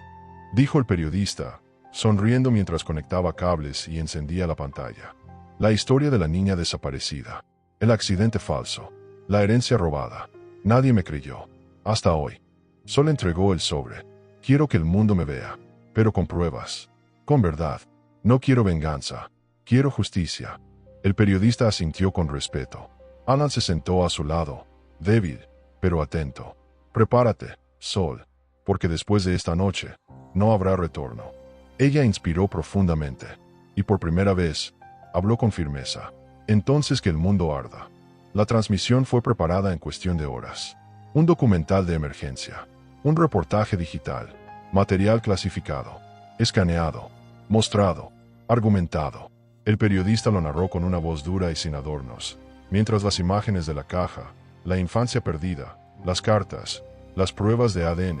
dijo el periodista, sonriendo mientras conectaba cables y encendía la pantalla. La historia de la niña desaparecida, el accidente falso, la herencia robada. Nadie me creyó. Hasta hoy. Sol entregó el sobre. Quiero que el mundo me vea, pero con pruebas, con verdad. No quiero venganza, quiero justicia. El periodista asintió con respeto. Alan se sentó a su lado, débil, pero atento. Prepárate, Sol, porque después de esta noche, no habrá retorno. Ella inspiró profundamente, y por primera vez, habló con firmeza. Entonces que el mundo arda. La transmisión fue preparada en cuestión de horas. Un documental de emergencia, un reportaje digital, material clasificado, escaneado, mostrado, argumentado. El periodista lo narró con una voz dura y sin adornos, mientras las imágenes de la caja, la infancia perdida, las cartas, las pruebas de ADN,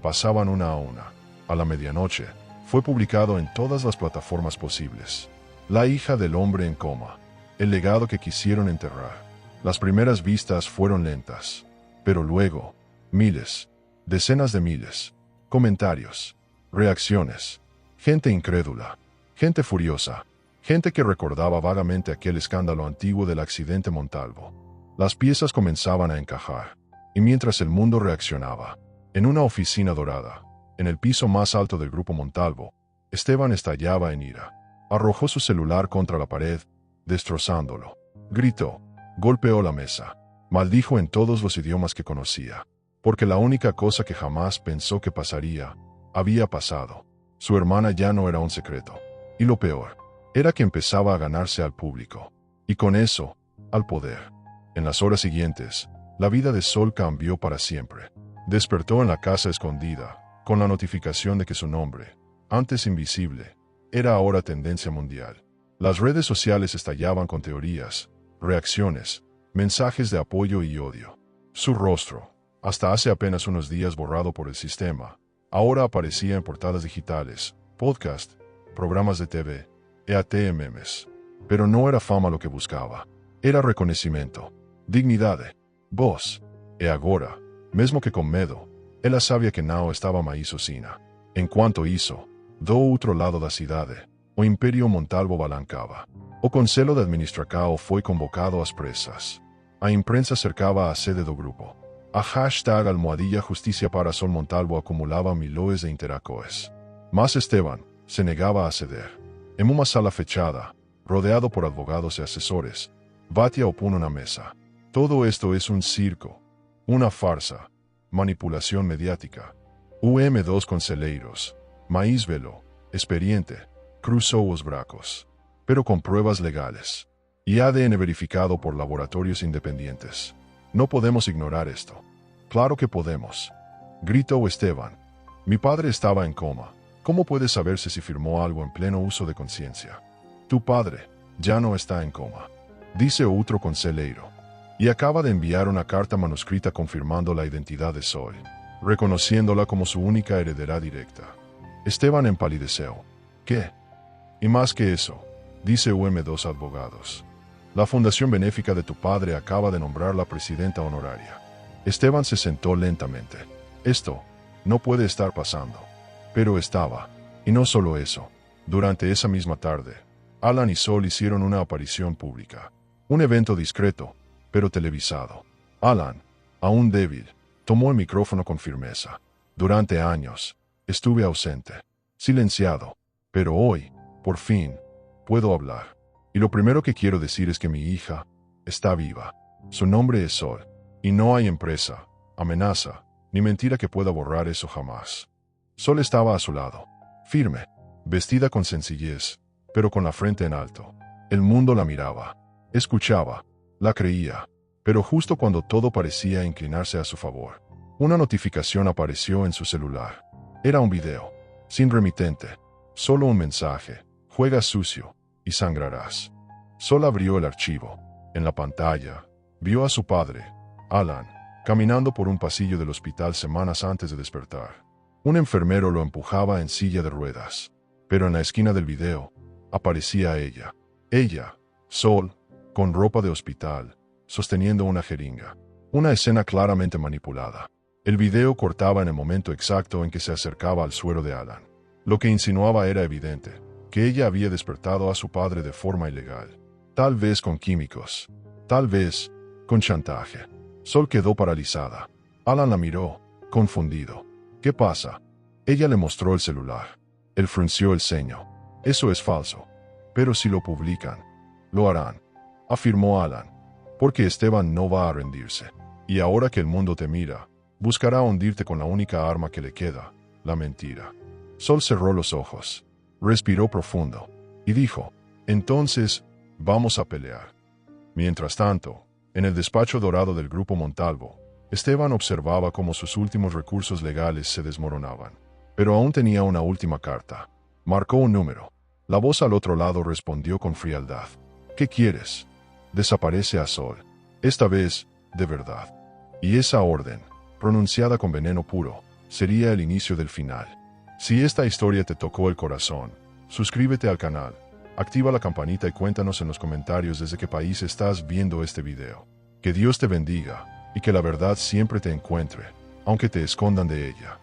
pasaban una a una. A la medianoche, fue publicado en todas las plataformas posibles. La hija del hombre en coma. El legado que quisieron enterrar. Las primeras vistas fueron lentas. Pero luego, miles, decenas de miles, comentarios, reacciones, gente incrédula, gente furiosa, gente que recordaba vagamente aquel escándalo antiguo del accidente Montalvo. Las piezas comenzaban a encajar, y mientras el mundo reaccionaba, en una oficina dorada, en el piso más alto del grupo Montalvo, Esteban estallaba en ira. Arrojó su celular contra la pared, destrozándolo. Gritó, golpeó la mesa, maldijo en todos los idiomas que conocía, porque la única cosa que jamás pensó que pasaría, había pasado. Su hermana ya no era un secreto. Y lo peor, era que empezaba a ganarse al público. Y con eso, al poder. En las horas siguientes, la vida de Sol cambió para siempre. Despertó en la casa escondida, con la notificación de que su nombre, antes invisible, era ahora tendencia mundial. Las redes sociales estallaban con teorías, reacciones, mensajes de apoyo y odio. Su rostro, hasta hace apenas unos días borrado por el sistema, ahora aparecía en portadas digitales, podcast, programas de TV, e memes. Pero no era fama lo que buscaba. Era reconocimiento, dignidade, voz. E agora, mesmo que com medo, ela sabia que não estava mais sozinha. Enquanto isso, do outro lado da cidade, o Império Montalvo balancava. O Conselho de Administração foi convocado às pressas. A imprensa cercava a sede do grupo. A hashtag #Justicia para Sol Montalvo acumulava milhões de interações. Mas Esteban se negava a ceder. En uma sala fechada, rodeado por advogados y asesores, Batia opone una mesa. Todo esto es un circo, una farsa, manipulación mediática. UM2 conselheiros, Maís Velo, experiente, cruzó los bracos, pero con pruebas legales y ADN verificado por laboratorios independientes. No podemos ignorar esto. Claro que podemos, gritó Esteban. Mi padre estaba en coma. ¿Cómo puedes saberse si firmó algo en pleno uso de conciencia? Tu padre ya no está en coma, dice otro conselheiro, y acaba de enviar una carta manuscrita confirmando la identidad de Sol, reconociéndola como su única heredera directa. Esteban empalideció. ¿Qué? Y más que eso, dice UM2 advogados. La fundación benéfica de tu padre acaba de nombrarla presidenta honoraria. Esteban se sentó lentamente. Esto no puede estar pasando. Pero estaba. Y no solo eso. Durante esa misma tarde, Alan y Sol hicieron una aparición pública. Un evento discreto, pero televisado. Alan, aún débil, tomó el micrófono con firmeza. Durante años, estuve ausente, silenciado, pero hoy, por fin, puedo hablar. Y lo primero que quiero decir es que mi hija está viva. Su nombre es Sol, y no hay empresa, amenaza, ni mentira que pueda borrar eso jamás. Sol estaba a su lado, firme, vestida con sencillez, pero con la frente en alto. El mundo la miraba, escuchaba, la creía, pero justo cuando todo parecía inclinarse a su favor, una notificación apareció en su celular. Era un video, sin remitente, solo un mensaje: juegas sucio y sangrarás. Sol abrió el archivo. En la pantalla, vio a su padre, Alan, caminando por un pasillo del hospital semanas antes de despertar. Un enfermero lo empujaba en silla de ruedas, pero en la esquina del video, aparecía ella. Ella, Sol, con ropa de hospital, sosteniendo una jeringa. Una escena claramente manipulada. El video cortaba en el momento exacto en que se acercaba al suero de Alan. Lo que insinuaba era evidente, que ella había despertado a su padre de forma ilegal. Tal vez con químicos, tal vez con chantaje. Sol quedó paralizada. Alan la miró, confundido. ¿Qué pasa? Ella le mostró el celular. Él frunció el ceño. Eso es falso. Pero si lo publican, lo harán, afirmó Alan. Porque Esteban no va a rendirse. Y ahora que el mundo te mira, buscará hundirte con la única arma que le queda, la mentira. Sol cerró los ojos, respiró profundo, y dijo, entonces, vamos a pelear. Mientras tanto, en el despacho dorado del grupo Montalvo, Esteban observaba cómo sus últimos recursos legales se desmoronaban. Pero aún tenía una última carta. Marcó un número. La voz al otro lado respondió con frialdad. ¿Qué quieres? desaparece a Sol. Esta vez, de verdad. Y esa orden, pronunciada con veneno puro, sería el inicio del final. Si esta historia te tocó el corazón, suscríbete al canal, activa la campanita y cuéntanos en los comentarios desde qué país estás viendo este video. Que Dios te bendiga y que la verdad siempre te encuentre, aunque te escondan de ella.